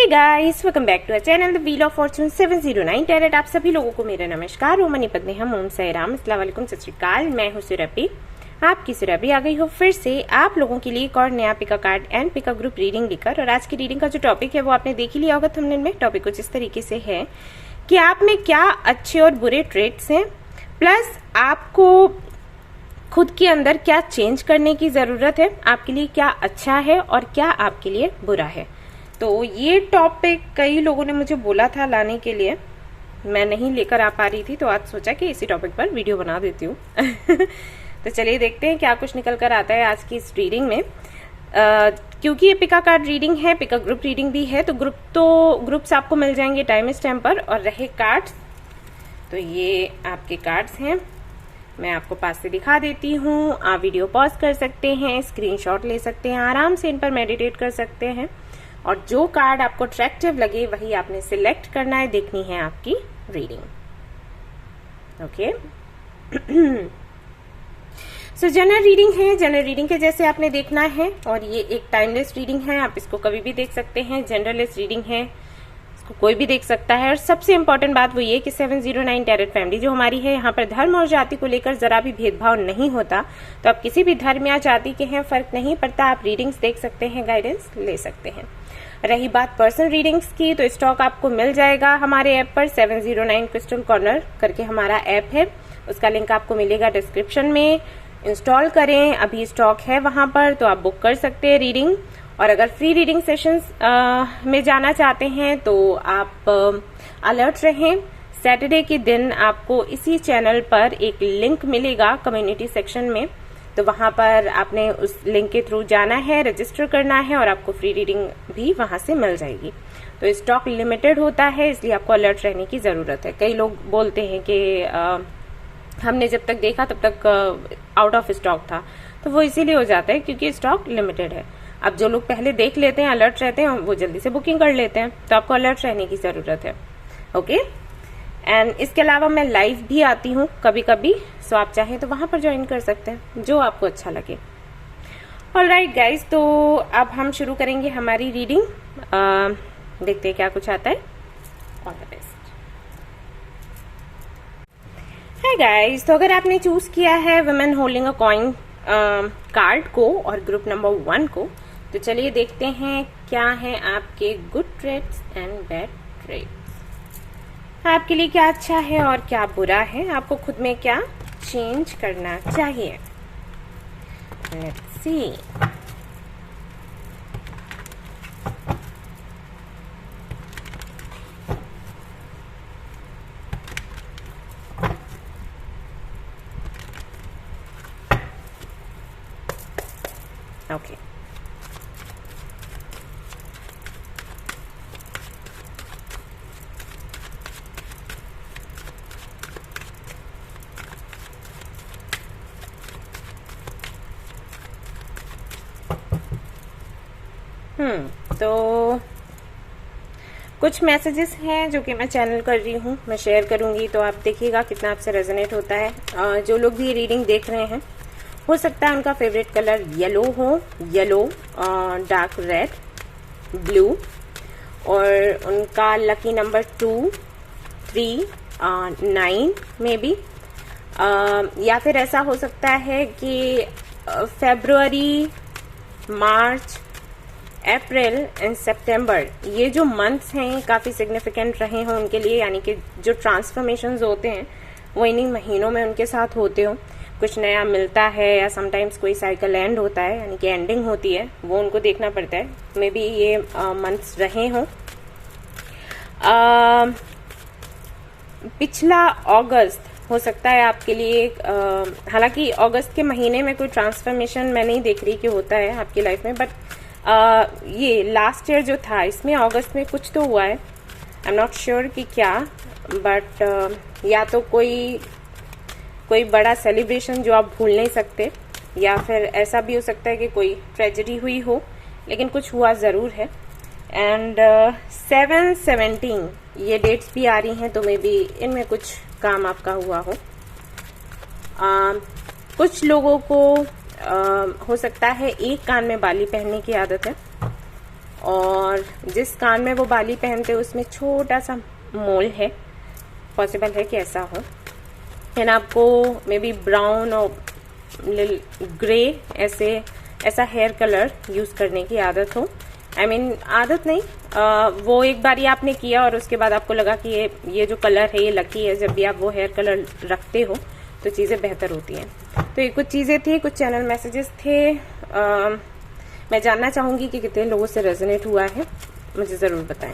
Guys, welcome back to our channel the wheel of fortune 709 tarot. आप सभी लोगों को मेरा नमस्कार। ओम मनी पद्मे हम ओम साई राम, अस्सलाम वालेकुम, सत श्री अकाल। मैं हूँ सुरभि, आपकी सुरभि आ गई हो फिर से आप लोगों के लिए एक और नया pick a card and pick a group reading लेकर। और आज की रीडिंग का जो टॉपिक है वो आपने देख ही लिया होगा थंबनेल में। टॉपिक कुछ इस तरीके से है कि आप में क्या अच्छे और बुरे ट्रेट्स हैं, प्लस आपको खुद के अंदर क्या चेंज करने की जरूरत है, आपके लिए क्या अच्छा है और क्या आपके लिए बुरा है। तो ये टॉपिक कई लोगों ने मुझे बोला था लाने के लिए, मैं नहीं लेकर आ पा रही थी, तो आज सोचा कि इसी टॉपिक पर वीडियो बना देती हूँ। तो चलिए देखते हैं क्या कुछ निकल कर आता है आज की इस रीडिंग में। क्योंकि ये पिका कार्ड रीडिंग है, पिका ग्रुप रीडिंग भी है, तो ग्रुप्स आपको मिल जाएंगे टाइम स्टैम्प पर। और रहे कार्ड्स, तो ये आपके कार्ड्स हैं, मैं आपको पास से दिखा देती हूँ। आप वीडियो पॉज कर सकते हैं, स्क्रीनशॉट ले सकते हैं, आराम से इन पर मेडिटेट कर सकते हैं। और जो कार्ड आपको अट्रैक्टिव लगे वही आपने सिलेक्ट करना है, देखनी है आपकी रीडिंग। ओके, सो जनरल रीडिंग है, जनरल रीडिंग के जैसे आपने देखना है। और ये एक टाइमलेस रीडिंग है, आप इसको कभी भी देख सकते हैं। जनरलेस रीडिंग है, इसको कोई भी देख सकता है। और सबसे इंपॉर्टेंट बात वो ये कि 709 टैरेट फैमिली जो हमारी है, यहाँ पर धर्म और जाति को लेकर जरा भी भेदभाव नहीं होता। तो आप किसी भी धर्म या जाति के हैं, फर्क नहीं पड़ता, आप रीडिंग्स देख सकते हैं, गाइडेंस ले सकते हैं। रही बात पर्सनल रीडिंग्स की, तो स्टॉक आपको मिल जाएगा हमारे ऐप पर। 709 क्रिस्टल कॉर्नर करके हमारा ऐप है, उसका लिंक आपको मिलेगा डिस्क्रिप्शन में। इंस्टॉल करें, अभी स्टॉक है वहां पर, तो आप बुक कर सकते हैं रीडिंग। और अगर फ्री रीडिंग सेशंस में जाना चाहते हैं तो आप अलर्ट रहें। सैटरडे के दिन आपको इसी चैनल पर एक लिंक मिलेगा कम्युनिटी सेक्शन में, तो वहां पर आपने उस लिंक के थ्रू जाना है, रजिस्टर करना है और आपको फ्री रीडिंग भी वहां से मिल जाएगी। तो स्टॉक लिमिटेड होता है, इसलिए आपको अलर्ट रहने की जरूरत है। कई लोग बोलते हैं कि हमने जब तक देखा तब तक आउट ऑफ स्टॉक था, तो वो इसीलिए हो जाता है क्योंकि स्टॉक लिमिटेड है। अब जो लोग पहले देख लेते हैं, अलर्ट रहते हैं, वो जल्दी से बुकिंग कर लेते हैं, तो आपको अलर्ट रहने की जरूरत है। ओके, एंड इसके अलावा मैं लाइव भी आती हूँ कभी कभी, सो आप चाहें तो वहां पर ज्वाइन कर सकते हैं, जो आपको अच्छा लगे। ऑलराइट गाइज, तो अब हम शुरू करेंगे हमारी रीडिंग। देखते हैं क्या कुछ आता है। All the best. Hi guys, तो अगर आपने चूज किया है women holding a coin card को और ग्रुप नंबर 1 को, तो चलिए देखते हैं क्या है आपके good traits and bad traits. आपके लिए क्या अच्छा है और क्या बुरा है, आपको खुद में क्या चेंज करना चाहिए। Let's see. ओके, तो कुछ मैसेजेस हैं जो कि मैं चैनल कर रही हूँ, मैं शेयर करूंगी, तो आप देखिएगा कितना आपसे रेजोनेट होता है। जो लोग भी रीडिंग देख रहे हैं, हो सकता है उनका फेवरेट कलर येलो हो, येलो, डार्क रेड, ब्लू, और उनका लकी नंबर 2, 3, 9 में भी, या फिर ऐसा हो सकता है कि फरवरी, मार्च, अप्रैल एंड सितंबर, ये जो मंथ्स हैं काफी सिग्निफिकेंट रहे हों उनके लिए, यानी कि जो ट्रांसफॉर्मेशंस होते हैं वो इन्हीं महीनों में उनके साथ होते हो। कुछ नया मिलता है या समटाइम्स कोई साइकिल एंड होता है, यानी कि एंडिंग होती है, वो उनको देखना पड़ता है। मे बी ये मंथ्स रहे हों। पिछला अगस्त हो सकता है आपके लिए, हालांकि अगस्त के महीने में कोई ट्रांसफॉर्मेशन मैं नहीं देख रही कि होता है आपकी लाइफ में, बट ये लास्ट ईयर जो था, इसमें अगस्त में कुछ तो हुआ है, आई एम नॉट श्योर कि क्या, बट या तो कोई बड़ा सेलिब्रेशन जो आप भूल नहीं सकते, या फिर ऐसा भी हो सकता है कि कोई ट्रेजेडी हुई हो, लेकिन कुछ हुआ जरूर है। एंड 7-17 ये डेट्स भी आ रही हैं, तो मे बी इनमें कुछ काम आपका हुआ हो। कुछ लोगों को हो सकता है एक कान में बाली पहनने की आदत है, और जिस कान में वो बाली पहनते हैं उसमें छोटा सा मोल है, पॉसिबल है कि ऐसा हो। एंड आपको मे बी ब्राउन और ग्रे ऐसा हेयर कलर यूज करने की आदत हो। I mean, आदत नहीं, वो एक बार ये आपने किया और उसके बाद आपको लगा कि ये जो कलर है ये लकी है। जब भी आप वो हेयर कलर रखते हो तो चीज़ें बेहतर होती हैं। तो ये कुछ चीज़ें थी, कुछ चैनल मैसेजेस थे। मैं जानना चाहूंगी कि कितने लोगों से रेजोनेट हुआ है, मुझे ज़रूर बताएं।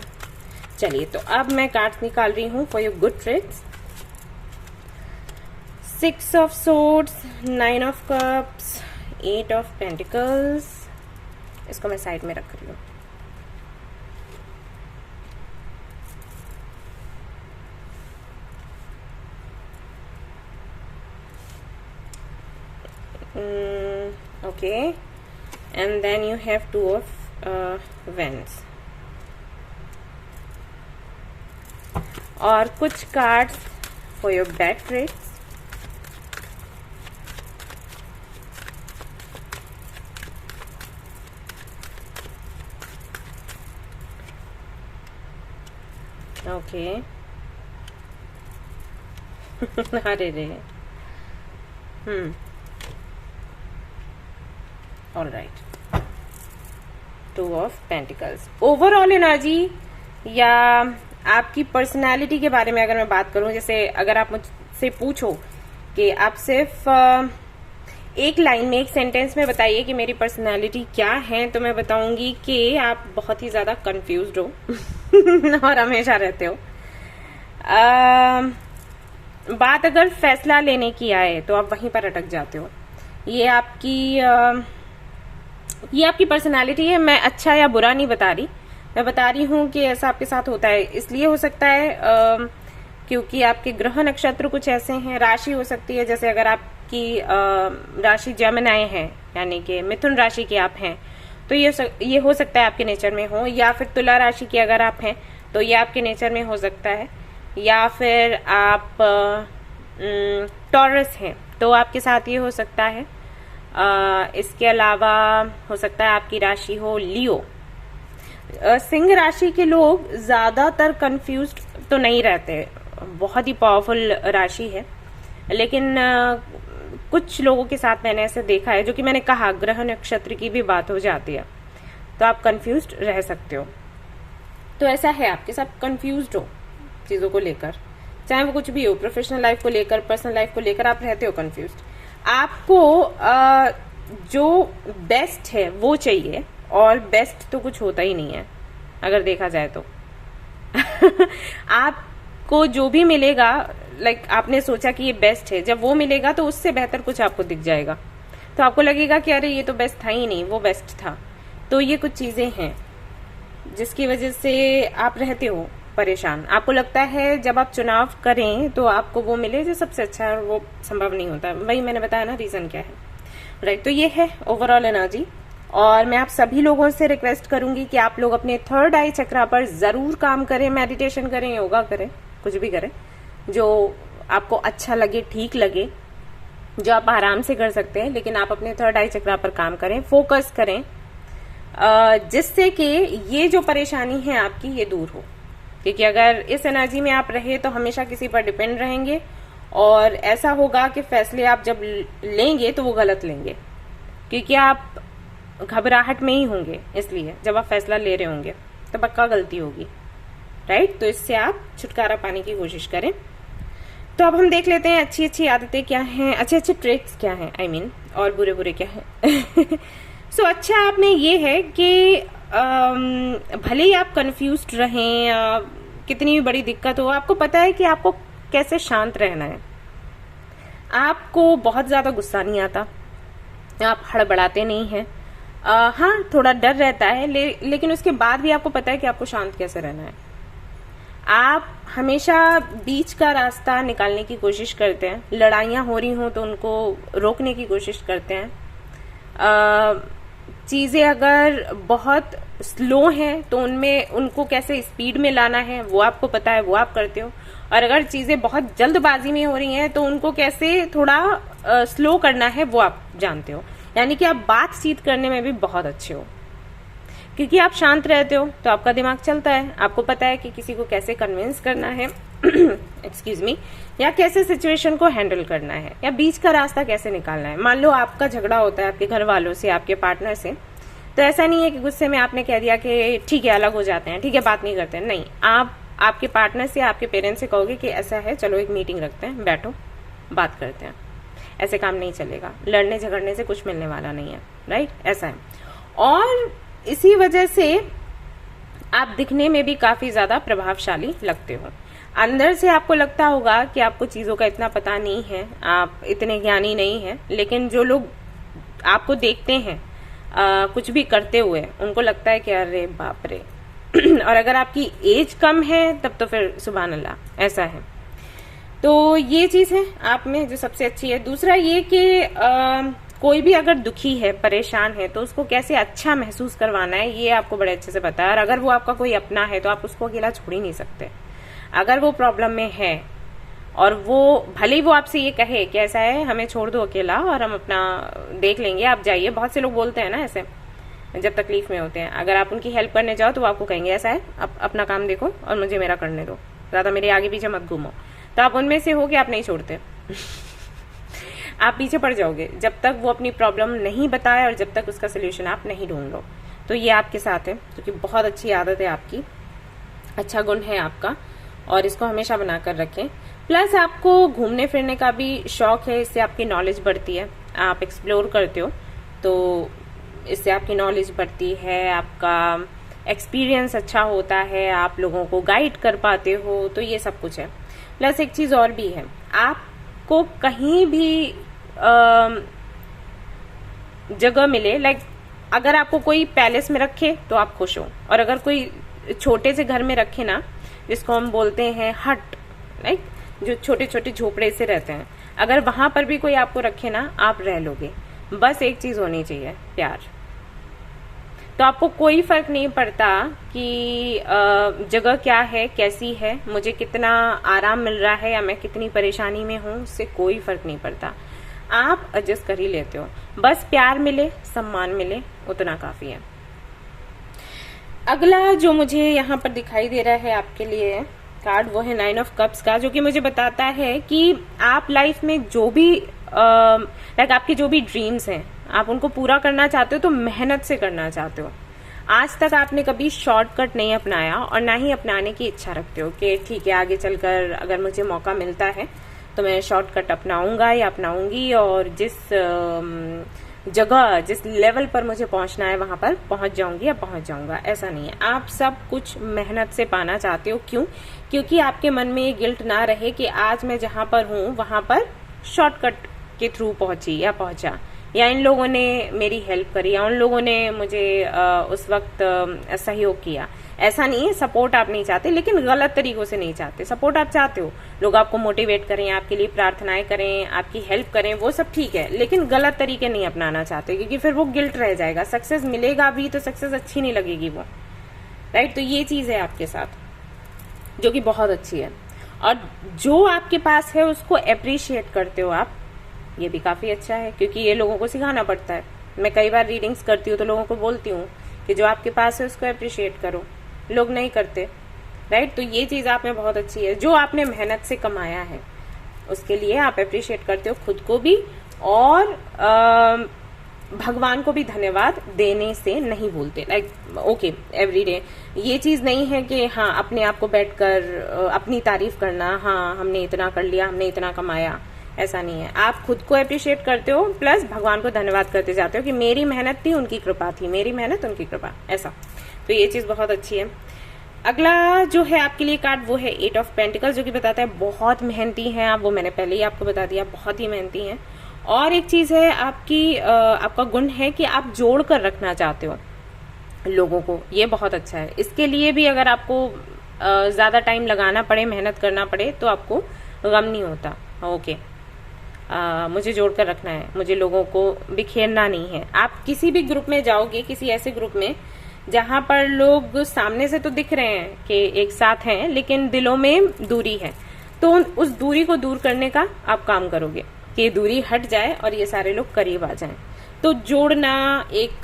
चलिए, तो अब मैं कार्ड्स निकाल रही हूँ for your good tricks. 6 of swords, 9 of cups, 8 of pentacles. इसको मैं साइड में रख रही हूँ। Okay, and then you have 2 of wands और कुछ cards for your bad tricks. Okay अरे रे, all right, 2 of pentacles. Overall energy या आपकी पर्सनालिटी के बारे में अगर मैं बात करूं, जैसे अगर आप मुझसे पूछो कि आप सिर्फ एक लाइन में, एक सेंटेंस में बताइए कि मेरी पर्सनालिटी क्या है, तो मैं बताऊंगी कि आप बहुत ही ज्यादा कंफ्यूज्ड हो और हमेशा रहते हो। बात अगर फैसला लेने की आए तो आप वहीं पर अटक जाते हो। ये आपकी पर्सनालिटी है। मैं अच्छा या बुरा नहीं बता रही, मैं बता रही हूँ कि ऐसा आपके साथ होता है। इसलिए हो सकता है क्योंकि आपके ग्रह नक्षत्र कुछ ऐसे हैं। राशि हो सकती है, जैसे अगर आपकी राशि जेमिनी है, यानी कि मिथुन राशि के आप हैं, तो ये हो सकता है आपके नेचर में हो। या फिर तुला राशि के अगर आप हैं तो ये आपके नेचर में हो सकता है। या फिर आप टॉरस हैं तो आपके साथ ये हो सकता है। इसके अलावा हो सकता है आपकी राशि हो लियो। सिंह राशि के लोग ज्यादातर कंफ्यूज्ड तो नहीं रहते, बहुत ही पावरफुल राशि है, लेकिन कुछ लोगों के साथ मैंने ऐसे देखा है, जो कि मैंने कहा ग्रह नक्षत्र की भी बात हो जाती है तो आप कंफ्यूज्ड रह सकते हो। तो ऐसा है आपके साथ, कंफ्यूज्ड हो चीजों को लेकर, चाहे वो कुछ भी हो, प्रोफेशनल लाइफ को लेकर, पर्सनल लाइफ को लेकर आप रहते हो कंफ्यूज्ड। आपको जो बेस्ट है वो चाहिए, और बेस्ट तो कुछ होता ही नहीं है अगर देखा जाए तो आपको जो भी मिलेगा, लाइक आपने सोचा कि ये बेस्ट है, जब वो मिलेगा तो उससे बेहतर कुछ आपको दिख जाएगा, तो आपको लगेगा कि अरे ये तो बेस्ट था ही नहीं, वो बेस्ट था। तो ये कुछ चीजें हैं जिसकी वजह से आप रहते हो परेशान। आपको लगता है जब आप चुनाव करें तो आपको वो मिले जो सबसे अच्छा है, और वो संभव नहीं होता। वही मैंने बताया ना रीजन क्या है, राइट। तो ये है ओवरऑल एनर्जी, और मैं आप सभी लोगों से रिक्वेस्ट करूंगी कि आप लोग अपने थर्ड आई चक्रा पर जरूर काम करें, मेडिटेशन करें, योगा करें, कुछ भी करें जो आपको अच्छा लगे, ठीक लगे, जो आप आराम से कर सकते हैं, लेकिन आप अपने थर्ड आई चक्रा पर काम करें, फोकस करें, जिससे कि ये जो परेशानी है आपकी ये दूर हो। क्योंकि अगर इस एनर्जी में आप रहे तो हमेशा किसी पर डिपेंड रहेंगे, और ऐसा होगा कि फैसले आप जब लेंगे तो वो गलत लेंगे, क्योंकि आप घबराहट में ही होंगे। इसलिए जब आप फैसला ले रहे होंगे तो पक्का गलती होगी, राइट। तो इससे आप छुटकारा पाने की कोशिश करें। तो अब हम देख लेते हैं अच्छी अच्छी आदतें क्या हैं, अच्छे अच्छे ट्रिक्स क्या हैं, I mean, और बुरे बुरे क्या हैं सो अच्छा आप में ये है कि भले ही आप कंफ्यूज्ड रहें, कितनी भी बड़ी दिक्कत हो, आपको पता है कि आपको कैसे शांत रहना है। आपको बहुत ज्यादा गुस्सा नहीं आता, आप हड़बड़ाते नहीं हैं। हाँ, थोड़ा डर रहता है, लेकिन उसके बाद भी आपको पता है कि आपको शांत कैसे रहना है। आप हमेशा बीच का रास्ता निकालने की कोशिश करते हैं। लड़ाइयाँ हो रही हों तो उनको रोकने की कोशिश करते हैं। चीजें अगर बहुत स्लो हैं तो उनको कैसे स्पीड में लाना है वो आपको पता है, वो आप करते हो। और अगर चीजें बहुत जल्दबाजी में हो रही हैं तो उनको कैसे थोड़ा स्लो करना है वो आप जानते हो। यानी कि आप बातचीत करने में भी बहुत अच्छे हो। क्योंकि आप शांत रहते हो तो आपका दिमाग चलता है, आपको पता है कि किसी को कैसे कन्विंस करना है एक्सक्यूज मी, या कैसे सिचुएशन को हैंडल करना है, या बीच का रास्ता कैसे निकालना है। मान लो आपका झगड़ा होता है आपके घर वालों से, आपके पार्टनर से, तो ऐसा नहीं है कि गुस्से में आपने कह दिया कि ठीक है अलग हो जाते हैं, ठीक है बात नहीं करते हैं। नहीं, आप आपके पार्टनर से, आपके पेरेंट्स से कहोगे कि ऐसा है, चलो एक मीटिंग रखते हैं, बैठो बात करते हैं। ऐसे काम नहीं चलेगा, लड़ने झगड़ने से कुछ मिलने वाला नहीं है, राइट? ऐसा है। और इसी वजह से आप दिखने में भी काफी ज्यादा प्रभावशाली लगते हो। अंदर से आपको लगता होगा कि आपको चीजों का इतना पता नहीं है, आप इतने ज्ञानी नहीं है, लेकिन जो लोग आपको देखते हैं कुछ भी करते हुए, उनको लगता है कि अरे बाप रे और अगर आपकी एज कम है तब तो फिर सुभान अल्लाह, ऐसा है। तो ये चीज है आप में जो सबसे अच्छी है। दूसरा ये कि कोई भी अगर दुखी है, परेशान है, तो उसको कैसे अच्छा महसूस करवाना है ये आपको बड़े अच्छे से पता है। और अगर वो आपका कोई अपना है तो आप उसको अकेला छोड़ ही नहीं सकते। अगर वो प्रॉब्लम में है और वो भले ही वो आपसे ये कहे कि ऐसा है हमें छोड़ दो अकेला और हम अपना देख लेंगे, आप जाइए। बहुत से लोग बोलते हैं ना ऐसे जब तकलीफ में होते हैं, अगर आप उनकी हेल्प करने जाओ तो वो आपको कहेंगे ऐसा है अपना काम देखो और मुझे मेरा करने दो, ज्यादा मेरे आगे पीछे मत घूमो। तो आप उनमें से हो कि आप नहीं छोड़ते आप पीछे पड़ जाओगे जब तक वो अपनी प्रॉब्लम नहीं बताए और जब तक उसका सोल्यूशन आप नहीं ढूंढ लो। तो ये आपके साथ है, क्योंकि बहुत अच्छी आदत है आपकी, अच्छा गुण है आपका, और इसको हमेशा बनाकर रखें। प्लस आपको घूमने फिरने का भी शौक है, इससे आपकी नॉलेज बढ़ती है, आप एक्सप्लोर करते हो तो इससे आपकी नॉलेज बढ़ती है, आपका एक्सपीरियंस अच्छा होता है, आप लोगों को गाइड कर पाते हो, तो ये सब कुछ है। प्लस एक चीज और भी है, आपको कहीं भी जगह मिले, लाइक अगर आपको कोई पैलेस में रखे तो आप खुश हो, और अगर कोई छोटे से घर में रखे ना, जिसको हम बोलते हैं हट, लाइक जो छोटे छोटे झोपड़े से रहते हैं, अगर वहां पर भी कोई आपको रखे ना, आप रह लोगे। बस एक चीज होनी चाहिए, प्यार। तो आपको कोई फर्क नहीं पड़ता कि जगह क्या है, कैसी है, मुझे कितना आराम मिल रहा है या मैं कितनी परेशानी में हूं, उससे कोई फर्क नहीं पड़ता, आप एडजस्ट कर ही लेते हो। बस प्यार मिले, सम्मान मिले, उतना काफी है। अगला जो मुझे यहाँ पर दिखाई दे रहा है आपके लिए कार्ड, वो है 9 ऑफ कप्स का, जो कि मुझे बताता है कि आप लाइफ में जो भी लाइक आपके जो भी ड्रीम्स हैं, आप उनको पूरा करना चाहते हो तो मेहनत से करना चाहते हो। आज तक आपने कभी शॉर्टकट नहीं अपनाया और ना ही अपनाने की इच्छा रखते हो कि ठीक है आगे चलकर अगर मुझे मौका मिलता है तो मैं शॉर्टकट अपनाऊंगा या अपनाऊंगी, और जिस जगह, जिस लेवल पर मुझे पहुंचना है वहां पर पहुंच जाऊंगी या पहुंच जाऊंगा। ऐसा नहीं है, आप सब कुछ मेहनत से पाना चाहते हो। क्यों? क्योंकि आपके मन में ये गिल्ट ना रहे कि आज मैं जहां पर हूं वहां पर शॉर्टकट के थ्रू पहुंची या पहुंचा, या इन लोगों ने मेरी हेल्प करी, या उन लोगों ने मुझे उस वक्त सहयोग किया। ऐसा नहीं है, सपोर्ट आप नहीं चाहते, लेकिन गलत तरीकों से नहीं चाहते। सपोर्ट आप चाहते हो, लोग आपको मोटिवेट करें, आपके लिए प्रार्थनाएं करें, आपकी हेल्प करें, वो सब ठीक है, लेकिन गलत तरीके नहीं अपनाना चाहते, क्योंकि फिर वो गिल्ट रह जाएगा। सक्सेस मिलेगा भी तो सक्सेस अच्छी नहीं लगेगी वो, राइट? तो ये चीज है आपके साथ जो कि बहुत अच्छी है, और जो आपके पास है उसको अप्रिशिएट करते हो आप, ये भी काफी अच्छा है, क्योंकि ये लोगों को सिखाना पड़ता है। मैं कई बार रीडिंग्स करती हूँ तो लोगों को बोलती हूँ कि जो आपके पास है उसको अप्रिशिएट करो, लोग नहीं करते, राइट? तो ये चीज आप में बहुत अच्छी है, जो आपने मेहनत से कमाया है उसके लिए आप अप्रिशिएट करते हो खुद को भी, और भगवान को भी धन्यवाद देने से नहीं भूलते। लाइक ओके एवरीडे, ये चीज नहीं है कि हाँ अपने आप को बैठकर अपनी तारीफ करना, हाँ हमने इतना कर लिया, हमने इतना कमाया, ऐसा नहीं है। आप खुद को अप्रिशिएट करते हो, प्लस भगवान को धन्यवाद करते जाते हो कि मेरी मेहनत थी, उनकी कृपा थी, मेरी मेहनत उनकी कृपा, ऐसा। तो ये चीज बहुत अच्छी है। अगला जो है आपके लिए कार्ड, वो है 8 ऑफ पेंटिकल्स, जो कि बताता है बहुत मेहनती हैं आप, वो मैंने पहले ही आपको बता दिया, बहुत ही मेहनती हैं। और एक चीज है आपका गुण है कि आप जोड़ कर रखना चाहते हो लोगों को, ये बहुत अच्छा है। इसके लिए भी अगर आपको ज्यादा टाइम लगाना पड़े, मेहनत करना पड़े, तो आपको गम नहीं होता। ओके मुझे जोड़कर रखना है, मुझे लोगों को बिखेरना नहीं है। आप किसी भी ग्रुप में जाओगे, किसी ऐसे ग्रुप में जहां पर लोग सामने से तो दिख रहे हैं कि एक साथ हैं, लेकिन दिलों में दूरी है, तो उस दूरी को दूर करने का आप काम करोगे कि दूरी हट जाए और ये सारे लोग करीब आ जाएं। तो जोड़ना, एक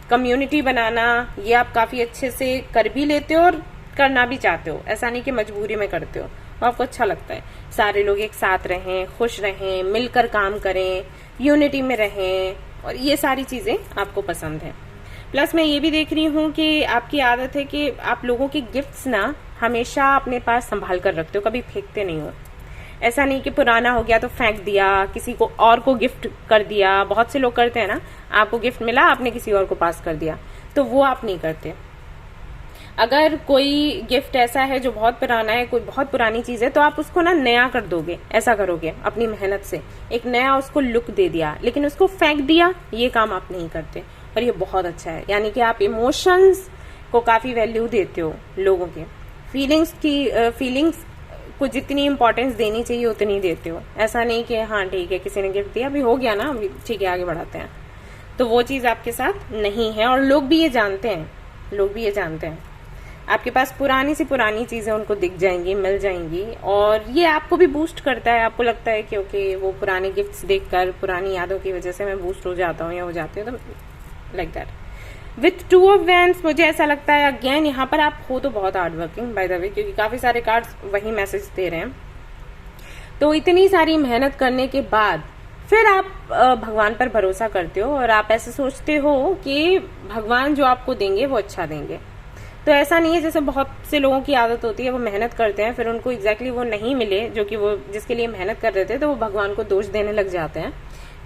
कम्युनिटी बनाना, ये आप काफी अच्छे से कर भी लेते हो और करना भी चाहते हो। ऐसा नहीं कि मजबूरी में करते हो, आपको अच्छा लगता है सारे लोग एक साथ रहें, खुश रहें, मिलकर काम करें, यूनिटी में रहें, और ये सारी चीजें आपको पसंद है। प्लस मैं ये भी देख रही हूँ कि आपकी आदत है कि आप लोगों की गिफ्ट्स ना हमेशा अपने पास संभाल कर रखते हो, कभी फेंकते नहीं हो। ऐसा नहीं कि पुराना हो गया तो फेंक दिया, किसी को और को गिफ्ट कर दिया। बहुत से लोग करते हैं ना, आपको गिफ्ट मिला, आपने किसी और को पास कर दिया, तो वो आप नहीं करते। अगर कोई गिफ्ट ऐसा है जो बहुत पुराना है, कोई बहुत पुरानी चीज है, तो आप उसको ना नया कर दोगे, ऐसा करोगे अपनी मेहनत से, एक नया उसको लुक दे दिया, लेकिन उसको फेंक दिया, ये काम आप नहीं करते। और ये बहुत अच्छा है, यानी कि आप इमोशंस को काफी वैल्यू देते हो, लोगों के फीलिंग्स को जितनी इंपॉर्टेंस देनी चाहिए उतनी देते हो। ऐसा नहीं कि हाँ ठीक है किसी ने गिफ्ट दिया, अभी हो गया ना, अभी ठीक है आगे बढ़ाते हैं, तो वो चीज आपके साथ नहीं है। और लोग भी ये जानते हैं, आपके पास पुरानी सी पुरानी चीजें उनको दिख जाएंगी, मिल जाएंगी, और ये आपको भी बूस्ट करता है। आपको लगता है कि ओके वो पुराने गिफ्ट्स देखकर, पुरानी यादों की वजह से मैं बूस्ट हो जाता हूँ या हो जाती हूँ, तो like that. With 2 of wands मुझे ऐसा लगता है अगेन यहाँ पर आप हो तो बहुत hard working by the way, क्योंकि काफी सारे कार्ड्स वही मैसेज दे रहे हैं। तो इतनी सारी मेहनत करने के बाद फिर आप भगवान पर भरोसा करते हो और आप ऐसे सोचते हो कि भगवान जो आपको देंगे वो अच्छा देंगे। तो ऐसा नहीं है, जैसे बहुत से लोगों की आदत होती है, वो मेहनत करते हैं, फिर उनको एग्जैक्टली वो नहीं मिले जो कि वो जिसके लिए मेहनत कर रहे थे, तो वो भगवान को दोष देने लग जाते हैं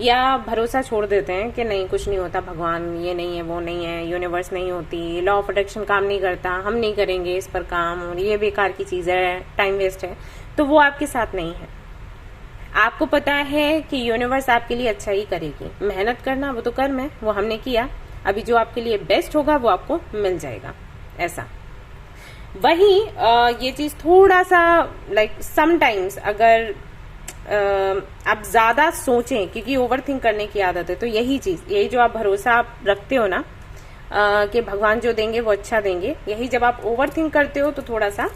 या भरोसा छोड़ देते हैं कि नहीं कुछ नहीं होता, भगवान ये नहीं है, वो नहीं है, यूनिवर्स नहीं होती, लॉ ऑफ अट्रैक्शन काम नहीं करता, हम नहीं करेंगे इस पर काम, और ये बेकार की चीज है, टाइम वेस्ट है। तो वो आपके साथ नहीं है। आपको पता है कि यूनिवर्स आपके लिए अच्छा ही करेगी। मेहनत करना वो तो कर्म है, वो हमने किया, अभी जो आपके लिए बेस्ट होगा वो आपको मिल जाएगा। ऐसा वही ये चीज थोड़ा सा लाइक समटाइम्स अगर आप ज्यादा सोचें, क्योंकि ओवर थिंक करने की आदत है, तो यही जो आप भरोसा आप रखते हो ना कि भगवान जो देंगे वो अच्छा देंगे, यही जब आप ओवर थिंक करते हो तो थोड़ा सा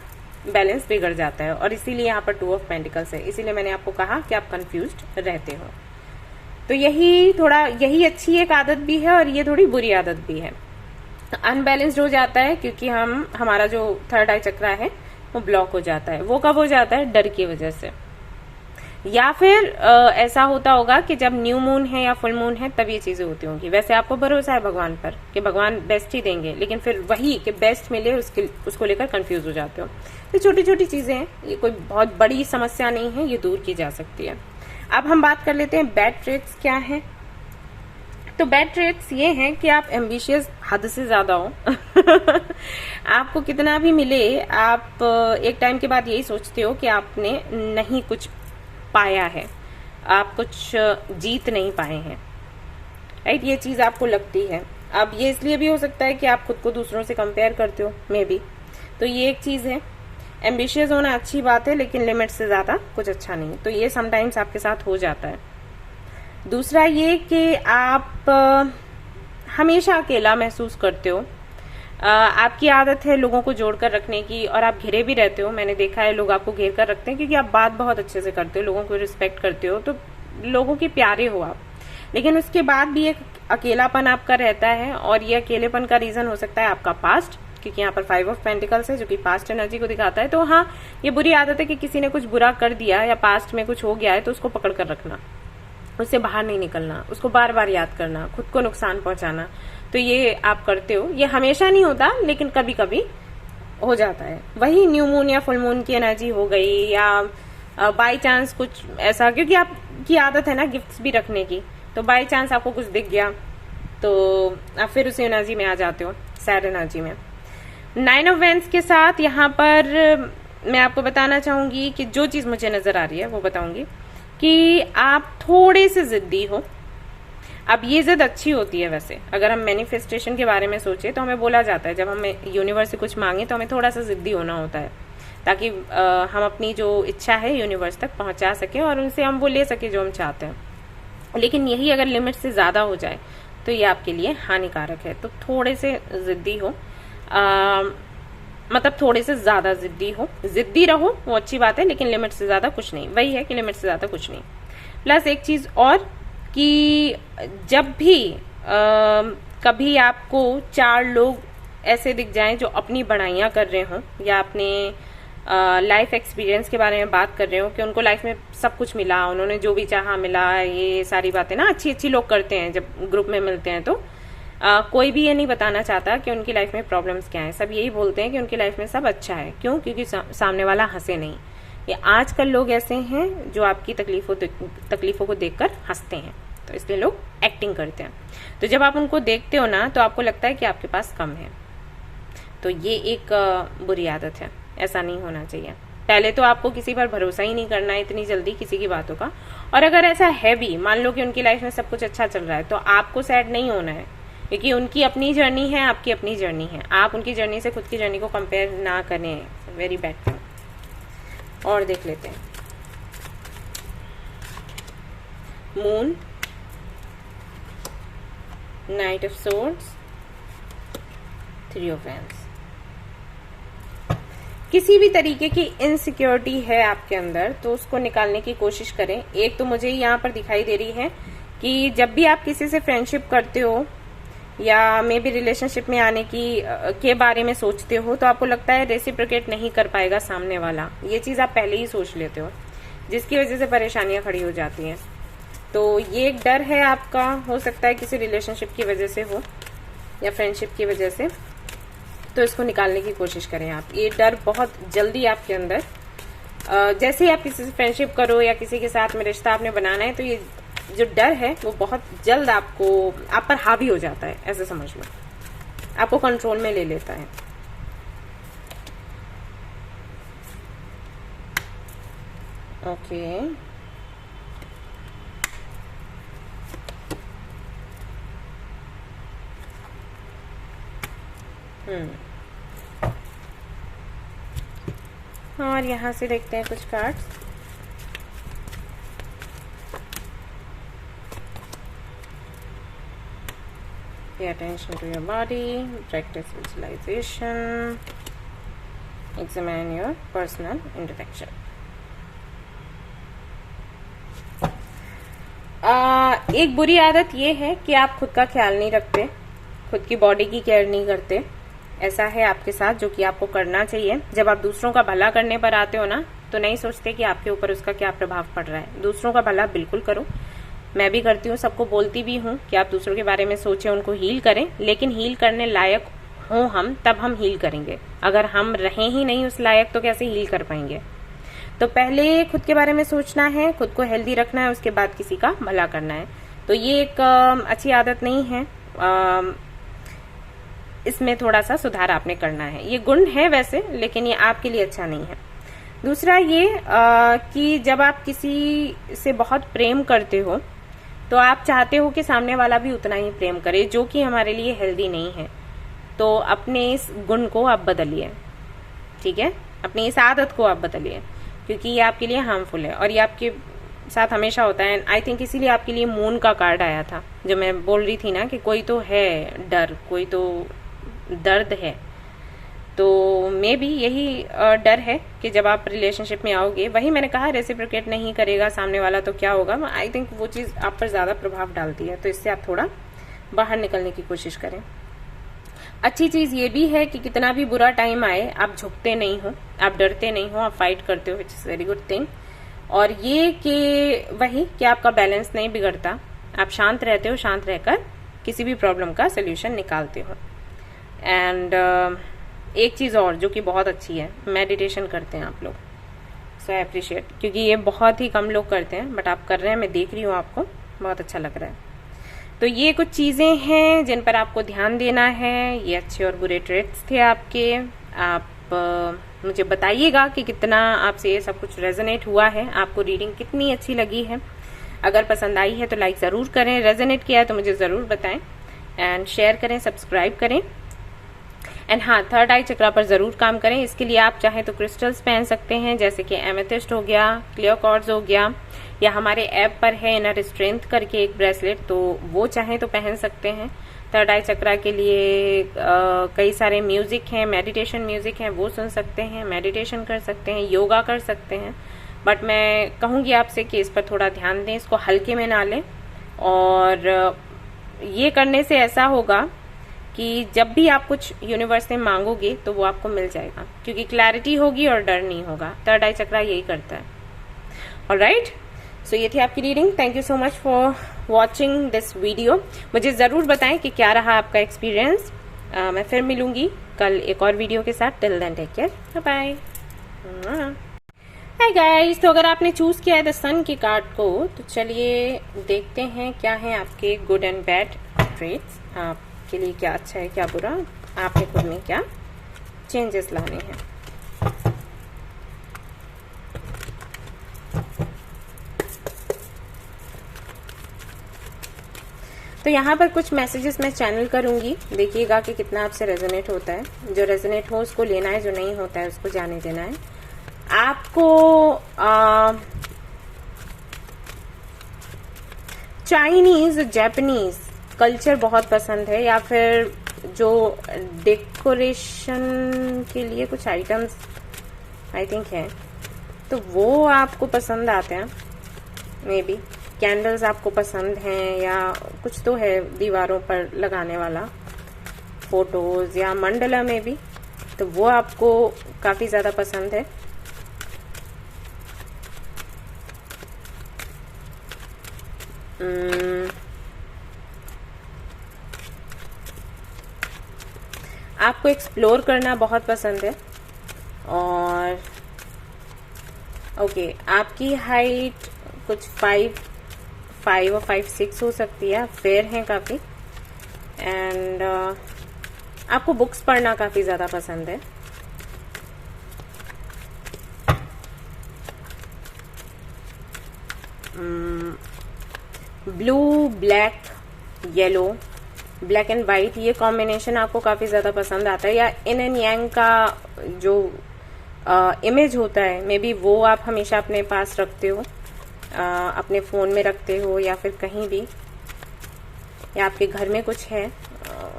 बैलेंस बिगड़ जाता है। और इसीलिए यहाँ पर 2 ऑफ पेंटिकल्स है, इसीलिए मैंने आपको कहा कि आप कंफ्यूज्ड रहते हो। तो यही अच्छी एक आदत भी है और ये थोड़ी बुरी आदत भी है। अनबैलेंस्ड हो जाता है क्योंकि हमारा जो 3rd आई चक्रा है वो ब्लॉक हो जाता है। वो कब हो जाता है? डर की वजह से, या फिर ऐसा होता होगा कि जब न्यू मून है या फुल मून है तब ये चीजें होती होंगी। वैसे आपको भरोसा है भगवान पर कि भगवान बेस्ट ही देंगे, लेकिन फिर वही कि बेस्ट मिले उसको लेकर कंफ्यूज हो जाते हो। तो छोटी छोटी चीजें हैं, ये कोई बहुत बड़ी समस्या नहीं है, ये दूर की जा सकती है। अब हम बात कर लेते हैं बैड ट्रेट्स क्या है। तो बैड ट्रेट्स ये हैं कि आप एम्बिशियस हद से ज्यादा हो आपको कितना भी मिले, आप एक टाइम के बाद यही सोचते हो कि आपने नहीं कुछ पाया है, आप कुछ जीत नहीं पाए हैं, राइट? ये चीज आपको लगती है। अब ये इसलिए भी हो सकता है कि आप खुद को दूसरों से कंपेयर करते हो, मे बी। तो ये एक चीज है। एम्बिशियस होना अच्छी बात है, लेकिन लिमिट से ज्यादा कुछ अच्छा नहीं। तो ये समटाइम्स आपके साथ हो जाता है। दूसरा ये कि आप हमेशा अकेला महसूस करते हो। आपकी आदत है लोगों को जोड़कर रखने की, और आप घिरे भी रहते हो। मैंने देखा है लोग आपको घेर कर रखते हैं क्योंकि आप बात बहुत अच्छे से करते हो, लोगों को रिस्पेक्ट करते हो, तो लोगों के प्यारे हो आप। लेकिन उसके बाद भी एक अकेलापन आपका रहता है, और ये अकेलेपन का रीजन हो सकता है आपका पास्ट, क्योंकि यहाँ पर 5 ऑफ पेंटिकल्स है जो कि पास्ट एनर्जी को दिखाता है। तो हाँ, ये बुरी आदत है कि किसी ने कुछ बुरा कर दिया या पास्ट में कुछ हो गया है तो उसको पकड़ कर रखना, उससे बाहर नहीं निकलना, उसको बार बार याद करना, खुद को नुकसान पहुंचाना। तो ये आप करते हो। ये हमेशा नहीं होता, लेकिन कभी कभी हो जाता है। वही न्यू मून या फुल मून की एनर्जी हो गई, या बाय चांस कुछ ऐसा, क्योंकि आपकी आदत है ना गिफ्ट्स भी रखने की, तो बाय चांस आपको कुछ दिख गया तो आप फिर उसी एनर्जी में आ जाते हो, सैड एनर्जी में। 9 ऑफ वैंड्स के साथ यहाँ पर मैं आपको बताना चाहूंगी कि जो चीज मुझे नजर आ रही है वो बताऊंगी कि आप थोड़े से जिद्दी हो। अब ये जिद अच्छी होती है। वैसे अगर हम मैनिफेस्टेशन के बारे में सोचे तो हमें बोला जाता है जब हम यूनिवर्स से कुछ मांगे तो हमें थोड़ा सा जिद्दी होना होता है, ताकि हम अपनी जो इच्छा है यूनिवर्स तक पहुंचा सके और उनसे हम वो ले सके जो हम चाहते हैं। लेकिन यही अगर लिमिट से ज्यादा हो जाए तो ये आपके लिए हानिकारक है। तो थोड़े से जिद्दी हो, मतलब थोड़े से ज्यादा जिद्दी रहो, वो अच्छी बात है, लेकिन लिमिट से ज्यादा कुछ नहीं। वही है कि लिमिट से ज्यादा कुछ नहीं। प्लस एक चीज और, कि जब भी कभी आपको 4 लोग ऐसे दिख जाएं जो अपनी बड़ाइयाँ कर रहे हों या अपने लाइफ एक्सपीरियंस के बारे में बात कर रहे हो कि उनको लाइफ में सब कुछ मिला, उन्होंने जो भी चाहा मिला, ये सारी बातें ना अच्छी अच्छी लोग करते हैं जब ग्रुप में मिलते हैं, तो कोई भी ये नहीं बताना चाहता कि उनकी लाइफ में प्रॉब्लम्स क्या हैं। सब यही बोलते हैं कि उनकी लाइफ में सब अच्छा है। क्यों? क्योंकि सामने वाला हंसे नहीं। ये आजकल लोग ऐसे हैं जो आपकी तकलीफों को देखकर हंसते हैं, तो इसलिए लोग एक्टिंग करते हैं। तो जब आप उनको देखते हो ना, तो आपको लगता है कि आपके पास कम है। तो ये एक बुरी आदत है, ऐसा नहीं होना चाहिए। पहले तो आपको किसी पर भरोसा ही नहीं करना है इतनी जल्दी किसी की बातों का। और अगर ऐसा है भी, मान लो कि उनकी लाइफ में सब कुछ अच्छा चल रहा है, तो आपको सैड नहीं होना है, क्योंकि उनकी अपनी जर्नी है, आपकी अपनी जर्नी है। आप उनकी जर्नी से खुद की जर्नी को कंपेयर ना करें, वेरी बैड थिंग। और देख लेते हैं moon, night of swords, 3 of wands. किसी भी तरीके की इनसिक्योरिटी है आपके अंदर, तो उसको निकालने की कोशिश करें। एक तो मुझे यहाँ पर दिखाई दे रही है कि जब भी आप किसी से फ्रेंडशिप करते हो या मे बी रिलेशनशिप में आने के बारे में सोचते हो, तो आपको लगता है रेसिप्रोकेट नहीं कर पाएगा सामने वाला। ये चीज आप पहले ही सोच लेते हो, जिसकी वजह से परेशानियां खड़ी हो जाती हैं। तो ये एक डर है आपका, हो सकता है किसी रिलेशनशिप की वजह से हो या फ्रेंडशिप की वजह से। तो इसको निकालने की कोशिश करें आप। ये डर बहुत जल्दी आपके अंदर, जैसे ही आप किसी से फ्रेंडशिप करो या किसी के साथ में रिश्ता आपने बनाना है, तो ये जो डर है वो बहुत जल्द आप पर हावी हो जाता है, ऐसे समझ लो, आपको कंट्रोल में ले लेता है। ओके, और यहां से देखते हैं कुछ cards. Pay attention to your body, practice visualization, examine your personal interaction. एक बुरी आदत ये है कि आप खुद का ख्याल नहीं रखते, खुद की बॉडी की केयर नहीं करते। ऐसा है आपके साथ, जो कि आपको करना चाहिए। जब आप दूसरों का भला करने पर आते हो ना, तो नहीं सोचते कि आपके ऊपर उसका क्या प्रभाव पड़ रहा है। दूसरों का भला बिल्कुल करो, मैं भी करती हूँ, सबको बोलती भी हूँ कि आप दूसरों के बारे में सोचें, उनको हील करें, लेकिन हील करने लायक हो हम, तब हम हील करेंगे। अगर हम रहें ही नहीं उस लायक, तो कैसे हील कर पाएंगे। तो पहले खुद के बारे में सोचना है, खुद को हेल्दी रखना है, उसके बाद किसी का भला करना है। तो ये एक अच्छी आदत नहीं है, इसमें थोड़ा सा सुधार आपने करना है। ये गुण है वैसे, लेकिन ये आपके लिए अच्छा नहीं है। दूसरा ये कि जब आप किसी से बहुत प्रेम करते हो, तो आप चाहते हो कि सामने वाला भी उतना ही प्रेम करे, जो कि हमारे लिए हेल्दी नहीं है। तो अपने इस गुण को आप बदलिए, ठीक है, अपनी इस आदत को आप बदलिए, क्योंकि ये आपके लिए हार्मफुल है और ये आपके साथ हमेशा होता है। आई थिंक इसीलिए आपके लिए मून का कार्ड आया था, जो मैं बोल रही थी ना कि कोई तो है डर, कोई तो दर्द है। तो मे बी यही डर है कि जब आप रिलेशनशिप में आओगे, वही मैंने कहा, रेसिप्रोकेट नहीं करेगा सामने वाला तो क्या होगा। आई थिंक वो चीज़ आप पर ज़्यादा प्रभाव डालती है, तो इससे आप थोड़ा बाहर निकलने की कोशिश करें। अच्छी चीज़ ये भी है कि कितना भी बुरा टाइम आए, आप झुकते नहीं हो, आप डरते नहीं हो, आप फाइट करते हो, which is very good thing. और ये कि वही कि आपका बैलेंस नहीं बिगड़ता, आप शांत रहते हो, शांत रहकर किसी भी प्रॉब्लम का सोल्यूशन निकालते हो। एंड एक चीज़ और जो कि बहुत अच्छी है, मेडिटेशन करते हैं आप लोग, सो आई अप्रिशिएट, क्योंकि ये बहुत ही कम लोग करते हैं, बट आप कर रहे हैं, मैं देख रही हूँ, आपको बहुत अच्छा लग रहा है। तो ये कुछ चीज़ें हैं जिन पर आपको ध्यान देना है। ये अच्छे और बुरे ट्रेट्स थे आपके। आप मुझे बताइएगा कि कितना आपसे ये सब कुछ रेजोनेट हुआ है, आपको रीडिंग कितनी अच्छी लगी है। अगर पसंद आई है तो लाइक ज़रूर करें, रेजोनेट किया है तो मुझे ज़रूर बताएं, एंड शेयर करें, सब्सक्राइब करें। एंड हाँ, थर्ड आई चक्रा पर जरूर काम करें। इसके लिए आप चाहें तो क्रिस्टल्स पहन सकते हैं, जैसे कि एमेथिस्ट हो गया, क्लियर क्वार्ट्ज हो गया, या हमारे ऐप पर है इनर स्ट्रेंथ करके एक ब्रेसलेट, तो वो चाहें तो पहन सकते हैं। थर्ड आई चक्रा के लिए कई सारे म्यूजिक हैं, मेडिटेशन म्यूजिक हैं, वो सुन सकते हैं, मेडिटेशन कर सकते हैं, योगा कर सकते हैं। बट मैं कहूँगी आपसे कि इस पर थोड़ा ध्यान दें, इसको हल्के में ना लें और ये करने से ऐसा होगा कि जब भी आप कुछ यूनिवर्स से मांगोगे तो वो आपको मिल जाएगा, क्योंकि क्लैरिटी होगी और डर नहीं होगा। थर्ड आई चक्रा यही करता है। ऑलराइट, सो ये थी आपकी reading. Thank you so much for watching this video. मुझे ज़रूर बताएं कि क्या रहा आपका एक्सपीरियंस। मैं फिर मिलूंगी कल एक और वीडियो के साथ। Till then take care, bye bye. Hi guys, तो अगर आपने चूज किया है द सन की कार्ड को, तो चलिए देखते हैं क्या है आपके गुड एंड बैड ट्रेट्स। आपके लिए क्या अच्छा है, क्या बुरा, आपने खुद में क्या चेंजेस लाने हैं। तो यहाँ पर कुछ मैसेजेस मैं चैनल करूंगी, देखिएगा कि कितना आपसे रेजोनेट होता है। जो रेजोनेट हो उसको लेना है, जो नहीं होता है उसको जाने देना है। आपको चाइनीज जापानीज कल्चर बहुत पसंद है, या फिर जो डेकोरेशन के लिए कुछ आइटम्स आई थिंक है, तो वो आपको पसंद आते हैं। मे बी कैंडल्स आपको पसंद हैं, या कुछ तो है दीवारों पर लगाने वाला, फोटोज या मंडला में भी, तो वो आपको काफी ज्यादा पसंद है। आपको एक्सप्लोर करना बहुत पसंद है। और ओके, आपकी हाइट कुछ 5 और 5'6" हो सकती है, फेयर हैं काफी। एंड आपको बुक्स पढ़ना काफी ज्यादा पसंद है। Blue, black, yellow, black and white, ये कॉम्बिनेशन आपको काफी ज्यादा पसंद आता है। या इन एंड यांग का जो इमेज होता है, मे बी वो आप हमेशा अपने पास रखते हो, अपने फोन में रखते हो, या फिर कहीं भी, या आपके घर में कुछ है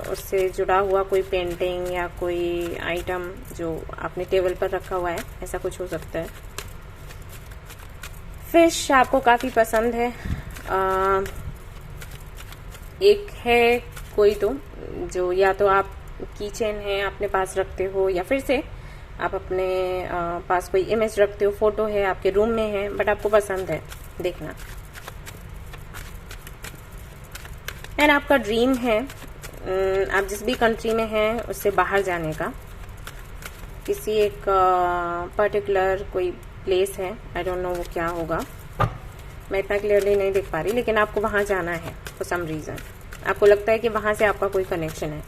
उससे जुड़ा हुआ कोई पेंटिंग या कोई आइटम जो आपने टेबल पर रखा हुआ है, ऐसा कुछ हो सकता है। फिश आपको काफी पसंद है। एक है कोई तो जो या तो आप की चेन है अपने पास रखते हो, या फिर से आप अपने पास कोई इमेज रखते हो, फोटो है आपके रूम में है, बट आपको पसंद है देखना। एंड आपका ड्रीम है आप जिस भी कंट्री में हैं उससे बाहर जाने का, किसी एक पर्टिकुलर कोई प्लेस है, आई डोंट नो वो क्या होगा, मैं इतना क्लियरली नहीं देख पा रही, लेकिन आपको वहां जाना है फॉर सम रीजन। आपको लगता है कि वहां से आपका कोई कनेक्शन है।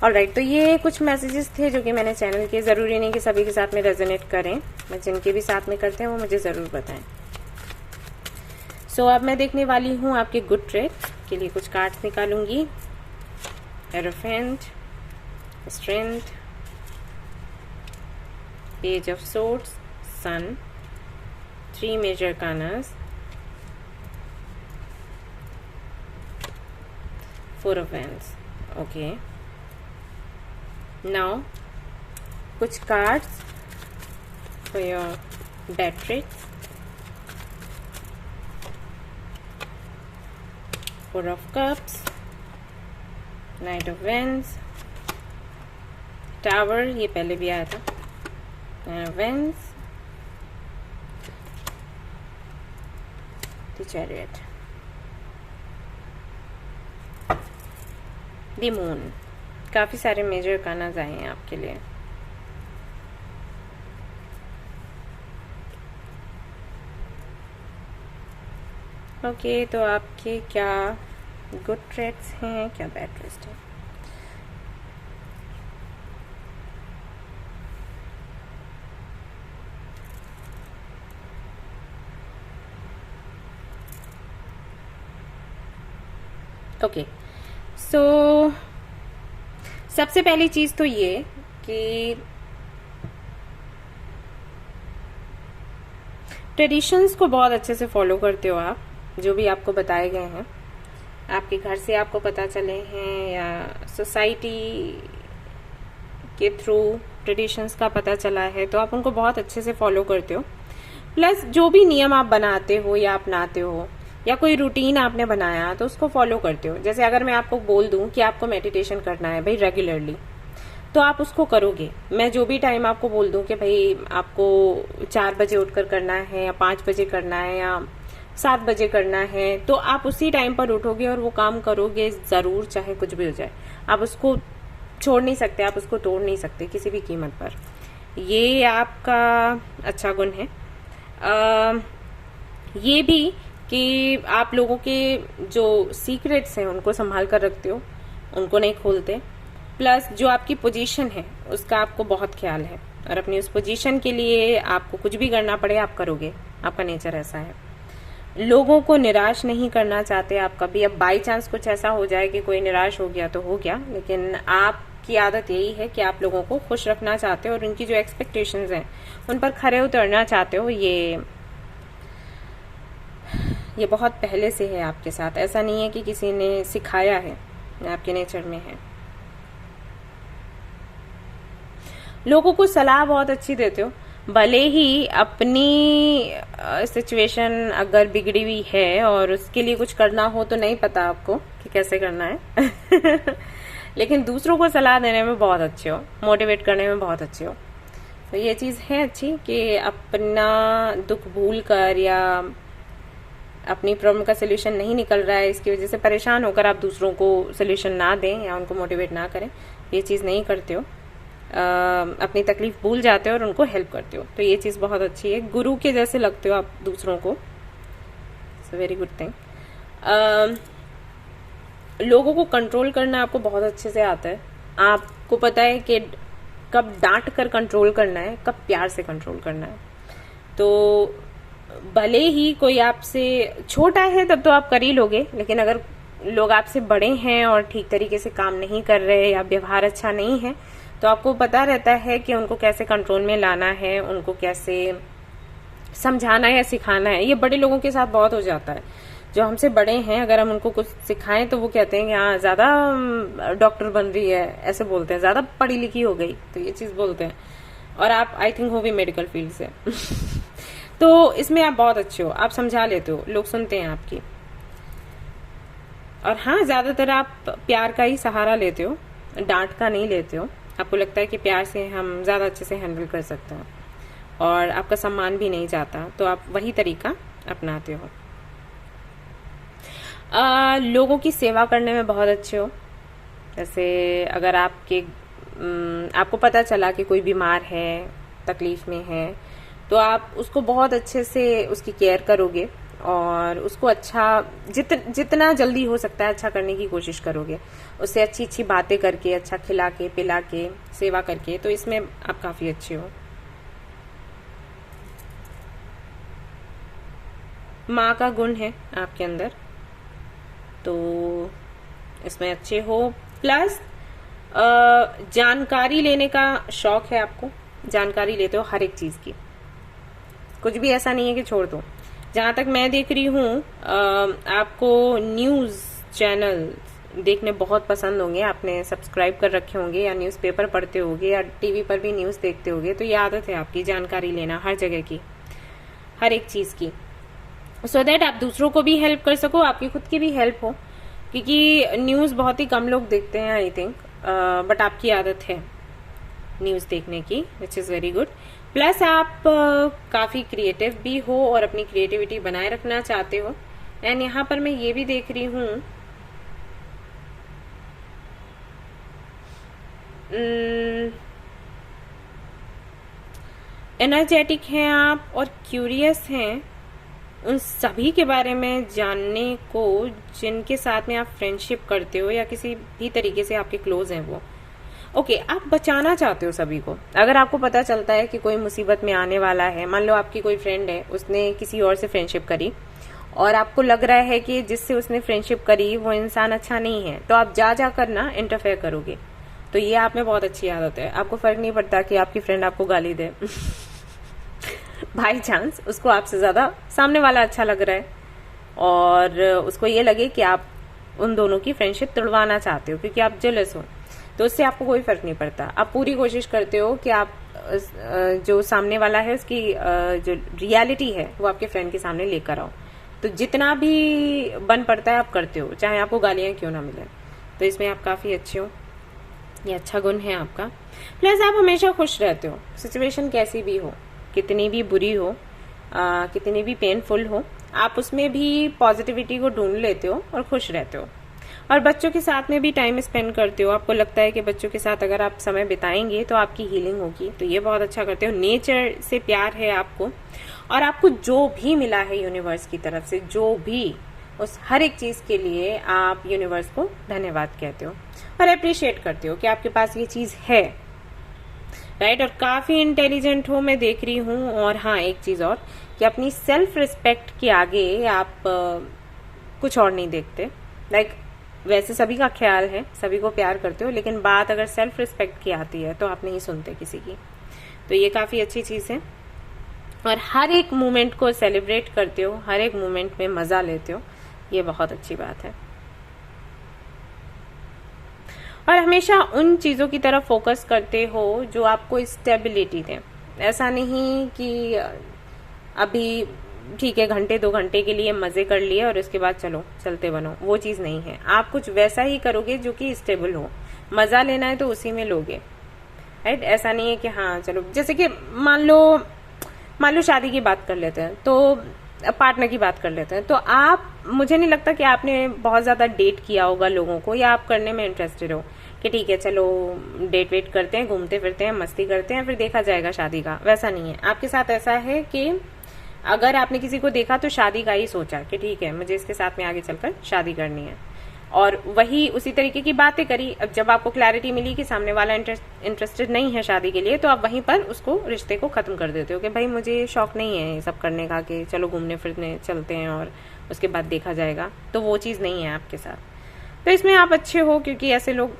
ऑलराइट, तो ये कुछ मैसेजेस थे जो कि मैंने चैनल के, जरूरी नहीं कि सभी के साथ में रेजोनेट करें, मैं जिनके भी साथ में करते हैं वो मुझे जरूर बताएं। सो अब मैं देखने वाली हूँ आपके गुड ट्रेट के लिए कुछ कार्ड्स निकालूंगी। Hierophant, strength, page of swords, sun, 3 major arcanas, 4 of wands। Okay, now कुछ cards for your bad traits. 4 of cups, Knight of wands, tower, ये पहले भी आया था, Nine of wands, the chariot, the moon। काफी सारे major arcanas आए हैं आपके लिए। ओके, तो आपके क्या गुड ट्रेट्स हैं, क्या बैड ट्रेट्स हैं। ओके, सो सबसे पहली चीज तो ये कि ट्रेडिशंस को बहुत अच्छे से फॉलो करते हो आप, जो भी आपको बताए गए हैं, आपके घर से आपको पता चले हैं या सोसाइटी के थ्रू ट्रेडिशंस का पता चला है, तो आप उनको बहुत अच्छे से फॉलो करते हो। प्लस जो भी नियम आप बनाते हो या अपनाते हो, या कोई रूटीन आपने बनाया तो उसको फॉलो करते हो। जैसे अगर मैं आपको बोल दूं कि आपको मेडिटेशन करना है भाई रेगुलरली, तो आप उसको करोगे। मैं जो भी टाइम आपको बोल दूं कि भाई आपको 4 बजे उठकर करना है या 5 बजे करना है या 7 बजे करना है, तो आप उसी टाइम पर उठोगे और वो काम करोगे जरूर, चाहे कुछ भी हो जाए। आप उसको छोड़ नहीं सकते, आप उसको तोड़ नहीं सकते किसी भी कीमत पर। ये आपका अच्छा गुण है। ये भी कि आप लोगों के जो सीक्रेट्स हैं उनको संभाल कर रखते हो, उनको नहीं खोलते। प्लस जो आपकी पोजीशन है उसका आपको बहुत ख्याल है, और अपनी उस पोजीशन के लिए आपको कुछ भी करना पड़े आप करोगे, आपका नेचर ऐसा है। लोगों को निराश नहीं करना चाहते आप कभी। अब बाई चांस कुछ ऐसा हो जाए कि कोई निराश हो गया तो हो गया, लेकिन आपकी आदत यही है कि आप लोगों को खुश रखना चाहते हो और उनकी जो एक्सपेक्टेशंस हैं उन पर खरे उतरना चाहते हो। ये बहुत पहले से है आपके साथ, ऐसा नहीं है कि किसी ने सिखाया है, आपके नेचर में है। लोगों को सलाह बहुत अच्छी देते हो, भले ही अपनी सिचुएशन अगर बिगड़ी हुई है और उसके लिए कुछ करना हो तो नहीं पता आपको कि कैसे करना है लेकिन दूसरों को सलाह देने में बहुत अच्छे हो, मोटिवेट करने में बहुत अच्छे हो। तो ये चीज है अच्छी कि अपना दुख भूल कर या अपनी प्रॉब्लम का सोल्यूशन नहीं निकल रहा है इसकी वजह से परेशान होकर आप दूसरों को सोल्यूशन ना दें या उनको मोटिवेट ना करें, ये चीज नहीं करते हो। अपनी तकलीफ भूल जाते हो और उनको हेल्प करते हो, तो ये चीज बहुत अच्छी है। गुरु के जैसे लगते हो आप दूसरों को, it's a very good thing. लोगों को कंट्रोल करना आपको बहुत अच्छे से आता है। आपको पता है कि कब डांट कर कंट्रोल करना है, कब प्यार से कंट्रोल करना है। तो भले ही कोई आपसे छोटा है तब तो आप कर ही लोगे, लेकिन अगर लोग आपसे बड़े हैं और ठीक तरीके से काम नहीं कर रहे या व्यवहार अच्छा नहीं है, तो आपको पता रहता है कि उनको कैसे कंट्रोल में लाना है, उनको कैसे समझाना या सिखाना है। ये बड़े लोगों के साथ बहुत हो जाता है। जो हमसे बड़े हैं अगर हम उनको कुछ सिखाएं तो वो कहते हैं कि हाँ ज्यादा डॉक्टर बन रही है, ऐसे बोलते हैं, ज्यादा पढ़ी लिखी हो गई, तो ये चीज बोलते हैं। और आप आई थिंक हो भी मेडिकल फील्ड से तो इसमें आप बहुत अच्छे हो, आप समझा लेते हो, लोग सुनते हैं आपकी। और हाँ, ज्यादातर आप प्यार का ही सहारा लेते हो, डांट का नहीं लेते हो। आपको लगता है कि प्यार से हम ज्यादा अच्छे से हैंडल कर सकते हैं और आपका सम्मान भी नहीं जाता, तो आप वही तरीका अपनाते हो। लोगों की सेवा करने में बहुत अच्छे हो। जैसे अगर आपको पता चला कि कोई बीमार है, तकलीफ में है, तो आप उसको बहुत अच्छे से उसकी केयर करोगे और उसको अच्छा जितना जल्दी हो सकता है अच्छा करने की कोशिश करोगे। उससे अच्छी अच्छी बातें करके, अच्छा खिला के पिला के, सेवा करके, तो इसमें आप काफी अच्छे हो। माँ का गुण है आपके अंदर, तो इसमें अच्छे हो। प्लस जानकारी लेने का शौक है आपको, जानकारी लेते हो हर एक चीज की, कुछ भी ऐसा नहीं है कि छोड़ दो। जहां तक मैं देख रही हूँ आपको न्यूज चैनल देखने बहुत पसंद होंगे, आपने सब्सक्राइब कर रखे होंगे या न्यूज़पेपर पढ़ते होंगे या टीवी पर भी न्यूज देखते होंगे, तो ये आदत है आपकी जानकारी लेना हर जगह की, हर एक चीज की, सो दैट आप दूसरों को भी हेल्प कर सको, आपकी खुद की भी हेल्प हो। क्योंकि न्यूज बहुत ही कम लोग देखते हैं आई थिंक, बट आपकी आदत है न्यूज देखने की, which is very good. Plus आप काफी क्रिएटिव भी हो और अपनी क्रिएटिविटी बनाए रखना चाहते हो। एंड यहाँ पर मैं ये भी देख रही हूँ एनर्जेटिक हैं आप और क्यूरियस हैं उन सभी के बारे में जानने को जिनके साथ में आप फ्रेंडशिप करते हो या किसी भी तरीके से आपके क्लोज हैं वो। ओके, आप बचाना चाहते हो सभी को। अगर आपको पता चलता है कि कोई मुसीबत में आने वाला है, मान लो आपकी कोई फ्रेंड है, उसने किसी और से फ्रेंडशिप करी और आपको लग रहा है कि जिससे उसने फ्रेंडशिप करी वो इंसान अच्छा नहीं है, तो आप जा कर ना इंटरफेयर करोगे। तो ये आप में बहुत अच्छी आदत है। आपको फर्क नहीं पड़ता कि आपकी फ्रेंड आपको गाली दे बाई चांस उसको आपसे ज्यादा सामने वाला अच्छा लग रहा है और उसको ये लगे कि आप उन दोनों की फ्रेंडशिप तोड़वाना चाहते हो क्योंकि आप जेलस हो, तो उससे आपको कोई फर्क नहीं पड़ता। आप पूरी कोशिश करते हो कि आप जो सामने वाला है उसकी जो रियलिटी है वो आपके फ्रेंड के सामने लेकर आओ, तो जितना भी बन पड़ता है आप करते हो, चाहे आपको गालियां क्यों ना मिले। तो इसमें आप काफी अच्छे हो, ये अच्छा गुण है आपका। प्लस आप हमेशा खुश रहते हो, सिचुएशन कैसी भी हो, कितनी भी बुरी हो, कितनी भी पेनफुल हो, आप उसमें भी पॉजिटिविटी को ढूंढ लेते हो और खुश रहते हो। और बच्चों के साथ में भी टाइम स्पेंड करते हो, आपको लगता है कि बच्चों के साथ अगर आप समय बिताएंगे तो आपकी हीलिंग होगी, तो ये बहुत अच्छा करते हो। नेचर से प्यार है आपको, और आपको जो भी मिला है यूनिवर्स की तरफ से, जो भी, उस हर एक चीज के लिए आप यूनिवर्स को धन्यवाद कहते हो और अप्रिशिएट करते हो कि आपके पास ये चीज है, राइट। और काफी इंटेलिजेंट हो, मैं देख रही हूँ। और हाँ, एक चीज और, कि अपनी सेल्फ रिस्पेक्ट के आगे आप कुछ और नहीं देखते। लाइक वैसे सभी का ख्याल है, सभी को प्यार करते हो, लेकिन बात अगर सेल्फ रिस्पेक्ट की आती है तो आप नहीं सुनते किसी की। तो ये काफी अच्छी चीज है। और हर एक मोमेंट को सेलिब्रेट करते हो, हर एक मोमेंट में मजा लेते हो, ये बहुत अच्छी बात है। और हमेशा उन चीजों की तरफ फोकस करते हो जो आपको स्टेबिलिटी दें। ऐसा नहीं कि अभी ठीक है घंटे 2 घंटे के लिए मजे कर लिए और उसके बाद चलो चलते बनो, वो चीज नहीं है। आप कुछ वैसा ही करोगे जो कि स्टेबल हो। मजा लेना है तो उसी में लोगे, राइट। ऐसा नहीं है कि हाँ चलो, जैसे कि मान लो शादी की बात कर लेते हैं, तो पार्टनर की बात कर लेते हैं, तो आप, मुझे नहीं लगता कि आपने बहुत ज्यादा डेट किया होगा लोगों को, या आप करने में इंटरेस्टेड हो कि ठीक है चलो डेट वेट करते हैं, घूमते फिरते हैं, मस्ती करते हैं, फिर देखा जाएगा शादी का। वैसा नहीं है आपके साथ। ऐसा है कि अगर आपने किसी को देखा तो शादी का ही सोचा कि ठीक है मुझे इसके साथ में आगे चलकर शादी करनी है, और वही उसी तरीके की बातें करी। अब जब आपको क्लैरिटी मिली कि सामने वाला इंटरेस्टेड नहीं है शादी के लिए, तो आप वहीं पर उसको, रिश्ते को खत्म कर देते हो कि भाई मुझे शौक नहीं है ये सब करने का, कि चलो घूमने फिरने चलते हैं और उसके बाद देखा जाएगा। तो वो चीज नहीं है आपके साथ। तो इसमें आप अच्छे हो, क्योंकि ऐसे लोग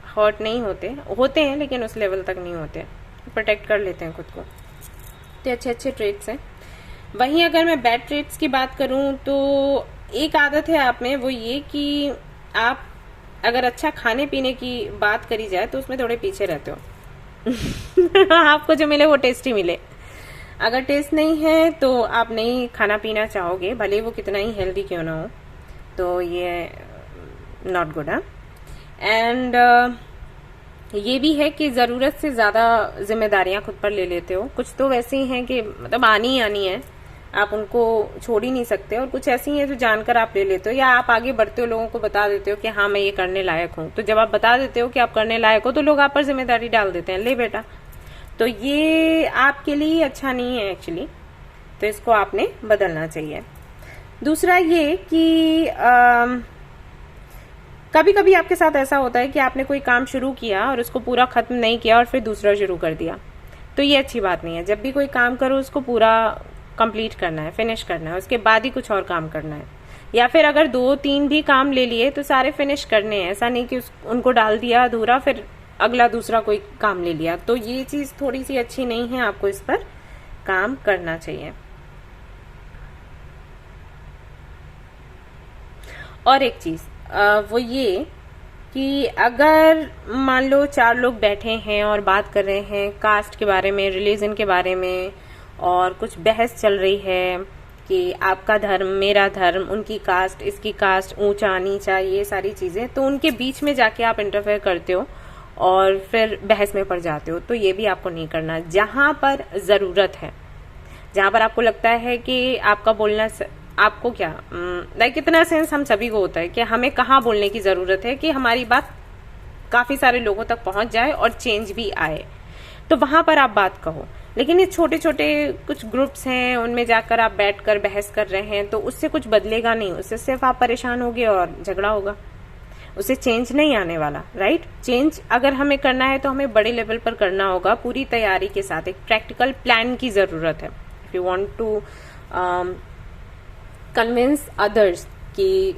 हर्ट नहीं होते हैं लेकिन उस लेवल तक नहीं होते, प्रोटेक्ट कर लेते हैं खुद को। तो अच्छे ट्रेट्स हैं। वहीं अगर मैं बैड ट्रेट्स की बात करूं तो एक आदत है आप में, वो ये कि आप अगर अच्छा खाने पीने की बात करी जाए तो उसमें थोड़े पीछे रहते हो। आपको जो मिले वो टेस्टी मिले, अगर टेस्ट नहीं है तो आप नहीं खाना पीना चाहोगे, भले वो कितना ही हेल्दी क्यों ना हो। तो ये नॉट गुड है। एंड ये भी है कि जरूरत से ज्यादा जिम्मेदारियां खुद पर ले लेते हो। कुछ तो वैसे ही हैं कि मतलब आनी है, आप उनको छोड़ ही नहीं सकते, और कुछ ऐसी हैं जो जानकर आप ले लेते हो, या आप आगे बढ़ते हो, लोगों को बता देते हो कि हाँ मैं ये करने लायक हूँ। तो जब आप बता देते हो कि आप करने लायक हो, तो लोग आप पर जिम्मेदारी डाल देते हैं, ले बेटा। तो ये आपके लिए अच्छा नहीं है एक्चुअली, तो इसको आपने बदलना चाहिए। दूसरा ये कि कभी कभी आपके साथ ऐसा होता है कि आपने कोई काम शुरू किया और उसको पूरा खत्म नहीं किया और फिर दूसरा शुरू कर दिया, तो ये अच्छी बात नहीं है। जब भी कोई काम करो उसको पूरा कंप्लीट करना है, फिनिश करना है, उसके बाद ही कुछ और काम करना है। या फिर अगर 2-3 भी काम ले लिए तो सारे फिनिश करने हैं, ऐसा नहीं कि उनको डाल दिया अधूरा फिर अगला दूसरा कोई काम ले लिया। तो ये चीज थोड़ी सी अच्छी नहीं है, आपको इस पर काम करना चाहिए। और एक चीज वो ये कि अगर मान लो 4 लोग बैठे हैं और बात कर रहे हैं कास्ट के बारे में, रिलीजन के बारे में, और कुछ बहस चल रही है कि आपका धर्म, मेरा धर्म, उनकी कास्ट, इसकी कास्ट, ऊंचा नीचा, ये सारी चीजें, तो उनके बीच में जाके आप इंटरफेयर करते हो और फिर बहस में पड़ जाते हो। तो ये भी आपको नहीं करना। जहां पर जरूरत है, जहां पर आपको लगता है कि आपका बोलना, आपको क्या लाइक इतना सेंस हम सभी को होता है कि हमें कहाँ बोलने की जरूरत है कि हमारी बात काफी सारे लोगों तक पहुंच जाए और चेंज भी आए, तो वहां पर आप बात कहो। लेकिन ये छोटे छोटे कुछ ग्रुप्स हैं, उनमें जाकर आप बैठकर बहस कर रहे हैं, तो उससे कुछ बदलेगा नहीं, उससे सिर्फ आप परेशान होगे और झगड़ा होगा, उससे चेंज नहीं आने वाला, राइट। चेंज अगर हमें करना है तो हमें बड़े लेवल पर करना होगा, पूरी तैयारी के साथ। एक प्रैक्टिकल प्लान की जरूरत है if you want to convince others कि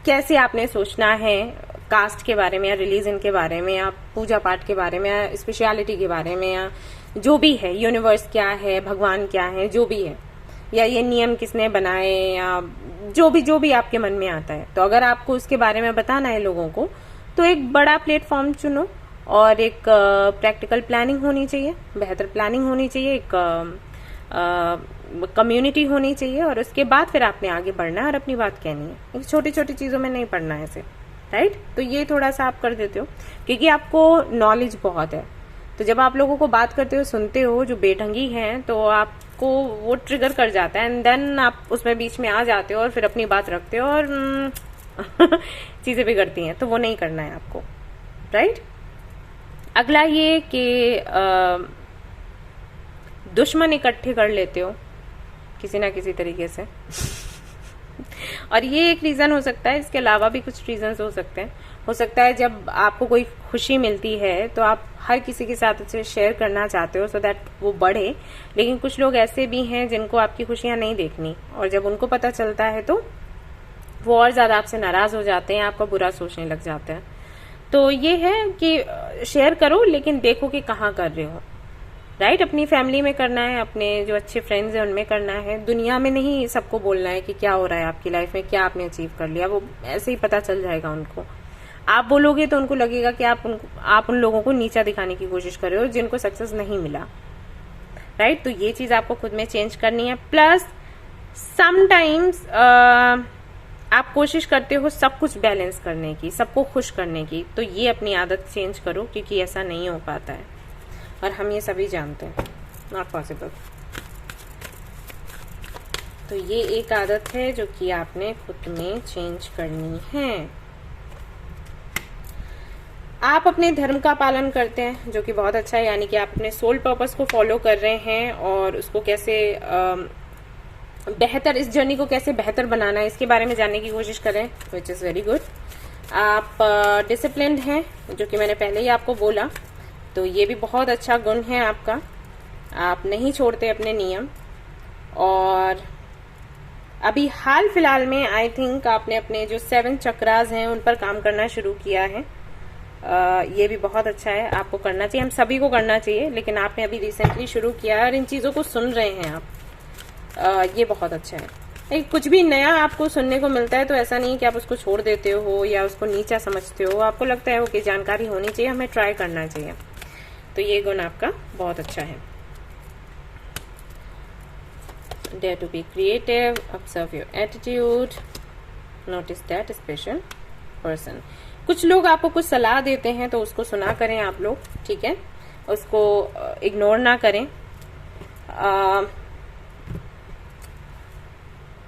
कैसे आपने सोचना है कास्ट के बारे में, या रिलीजन के बारे में, या पूजा पाठ के बारे में, या स्पिरिचुअलिटी के बारे में, या जो भी है, यूनिवर्स क्या है, भगवान क्या है, जो भी है, या ये नियम किसने बनाए, या जो भी आपके मन में आता है। तो अगर आपको उसके बारे में बताना है लोगों को, तो एक बड़ा प्लेटफॉर्म चुनो और एक प्रैक्टिकल प्लानिंग होनी चाहिए, बेहतर प्लानिंग होनी चाहिए, एक कम्युनिटी होनी चाहिए, और उसके बाद फिर आपने आगे बढ़ना है और अपनी बात कहनी है। छोटी छोटी चीजों में नहीं पढ़ना है ऐसे, राइट। तो ये थोड़ा सा आप कर देते हो क्योंकि आपको नॉलेज बहुत है। तो जब आप लोगों को बात करते हो, सुनते हो जो बेढंगी हैं, तो आपको वो ट्रिगर कर जाता है, एंड देन आप उसमें बीच में आ जाते हो और फिर अपनी बात रखते हो और चीजें बिगड़ती हैं। तो वो नहीं करना है आपको, राइट। अगला ये कि दुश्मन इकट्ठे कर लेते हो किसी ना किसी तरीके से और ये एक रीजन हो सकता है, इसके अलावा भी कुछ रीजंस हो सकते हैं। हो सकता है जब आपको कोई खुशी मिलती है तो आप हर किसी के साथ उसे शेयर करना चाहते हो सो दैट वो बढ़े, लेकिन कुछ लोग ऐसे भी हैं जिनको आपकी खुशियां नहीं देखनी, और जब उनको पता चलता है तो वो और ज्यादा आपसे नाराज हो जाते हैं, आपका बुरा सोचने लग जाते हैं। तो ये है कि शेयर करो, लेकिन देखो कि कहाँ कर रहे हो, राइट। अपनी फैमिली में करना है, अपने जो अच्छे फ्रेंड्स हैं उनमें करना है, दुनिया में नहीं सबको बोलना है कि क्या हो रहा है आपकी लाइफ में, क्या आपने अचीव कर लिया। वो ऐसे ही पता चल जाएगा उनको। आप बोलोगे तो उनको लगेगा कि आप उन लोगों को नीचा दिखाने की कोशिश कर रहे हो जिनको सक्सेस नहीं मिला, राइट। तो ये चीज आपको खुद में चेंज करनी है। प्लस समटाइम्स आप कोशिश करते हो सब कुछ बैलेंस करने की, सबको खुश करने की, तो ये अपनी आदत चेंज करो क्योंकि ऐसा नहीं हो पाता है और हम ये सभी जानते हैं, नॉट पॉसिबल। तो ये एक आदत है जो कि आपने खुद में चेंज करनी है। आप अपने धर्म का पालन करते हैं जो कि बहुत अच्छा है, यानी कि आप अपने सोल पर्पस को फॉलो कर रहे हैं और उसको कैसे बेहतर, इस जर्नी को कैसे बेहतर बनाना है इसके बारे में जानने की कोशिश करें, विच इज वेरी गुड। आप डिसिप्लिन्ड हैं जो कि मैंने पहले ही आपको बोला, तो ये भी बहुत अच्छा गुण है आपका। आप नहीं छोड़ते अपने नियम, और अभी हाल फिलहाल में आई थिंक आपने अपने जो 7 चक्रास हैं उन पर काम करना शुरू किया है। ये भी बहुत अच्छा है, आपको करना चाहिए, हम सभी को करना चाहिए, लेकिन आपने अभी रिसेंटली शुरू किया है और इन चीजों को सुन रहे हैं आप। ये बहुत अच्छा है। कुछ भी नया आपको सुनने को मिलता है तो ऐसा नहीं है कि आप उसको छोड़ देते हो या उसको नीचा समझते हो। आपको लगता है कि जानकारी होनी चाहिए, हमें ट्राई करना चाहिए, तो ये गुण आपका बहुत अच्छा है। Dare to be creative, observe your attitude, notice that special person. कुछ लोग आपको कुछ सलाह देते हैं तो उसको सुना करें आप लोग, ठीक है, उसको इग्नोर ना करें।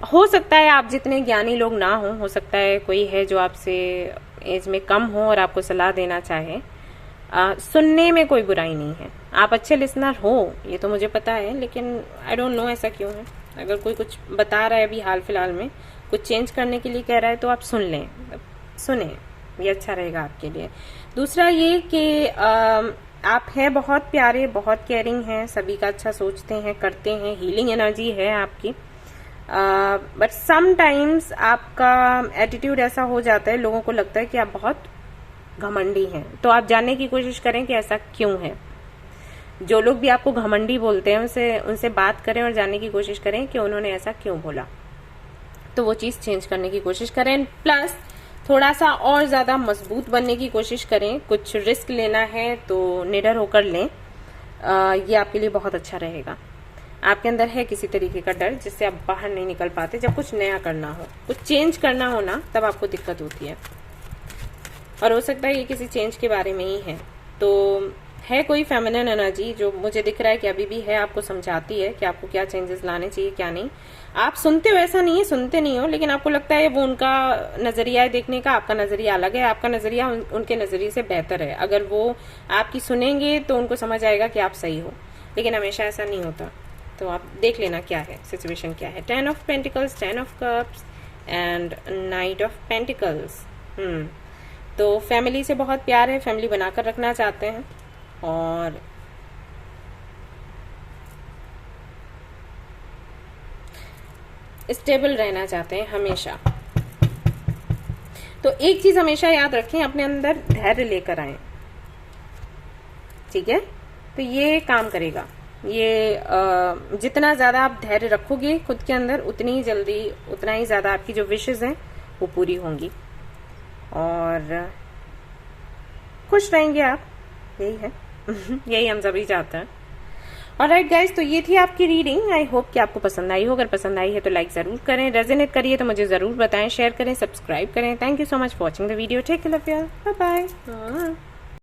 हो सकता है आप जितने ज्ञानी लोग ना हो सकता है कोई है जो आपसे एज में कम हो और आपको सलाह देना चाहे। सुनने में कोई बुराई नहीं है, आप अच्छे लिसनर हो ये तो मुझे पता है, लेकिन आई डोंट नो ऐसा क्यों है। अगर कोई कुछ बता रहा है अभी हाल फिलहाल में, कुछ चेंज करने के लिए कह रहा है, तो आप सुन लें, सुने, ये अच्छा रहेगा आपके लिए। दूसरा ये कि आप हैं बहुत प्यारे, बहुत केयरिंग हैं, सभी का अच्छा सोचते हैं, करते हैं, हीलिंग एनर्जी है आपकी, बट समटाइम्स आपका एटीट्यूड ऐसा हो जाता है, लोगों को लगता है कि आप बहुत घमंडी हैं। तो आप जानने की कोशिश करें कि ऐसा क्यों है। जो लोग भी आपको घमंडी बोलते हैं उनसे बात करें और जानने की कोशिश करें कि उन्होंने ऐसा क्यों बोला, तो वो चीज चेंज करने की कोशिश करें। प्लस थोड़ा सा और ज्यादा मजबूत बनने की कोशिश करें। कुछ रिस्क लेना है तो निडर होकर लें, ये आपके लिए बहुत अच्छा रहेगा। आपके अंदर है किसी तरीके का डर जिससे आप बाहर नहीं निकल पाते। जब कुछ नया करना हो, कुछ चेंज करना हो ना, तब आपको दिक्कत होती है, और हो सकता है ये किसी चेंज के बारे में ही है। तो है कोई फेमिनिन एनर्जी जो मुझे दिख रहा है कि अभी भी है, आपको समझाती है कि आपको क्या चेंजेस लाने चाहिए, क्या नहीं। आप सुनते हो, ऐसा नहीं है सुनते नहीं हो, लेकिन आपको लगता है वो उनका नजरिया है देखने का, आपका नजरिया अलग है, आपका नजरिया उनके नजरिए से बेहतर है। अगर वो आपकी सुनेंगे तो उनको समझ आएगा कि आप सही हो, लेकिन हमेशा ऐसा नहीं होता। तो आप देख लेना क्या है सिचुएशन, क्या है। 10 of pentacles, 10 of cups and night of pentacles. तो फैमिली से बहुत प्यार है, फैमिली बनाकर रखना चाहते हैं और स्टेबल रहना चाहते हैं हमेशा। तो एक चीज हमेशा याद रखें, अपने अंदर धैर्य लेकर आए, ठीक है। तो ये काम करेगा। ये जितना ज्यादा आप धैर्य रखोगे खुद के अंदर, उतनी ही जल्दी, उतना ही ज्यादा आपकी जो विशेष हैं वो पूरी होंगी और खुश रहेंगे आप। यही है यही हम सभी चाहते हैं। ऑलराइट गाइस, तो ये थी आपकी रीडिंग। आई होप कि आपको पसंद आई हो। अगर पसंद आई है तो लाइक जरूर करें, रेजोनेट करिए तो मुझे जरूर बताएं, शेयर करें, सब्सक्राइब करें। Thank you so much for watching the video. Take care, love you, bye bye.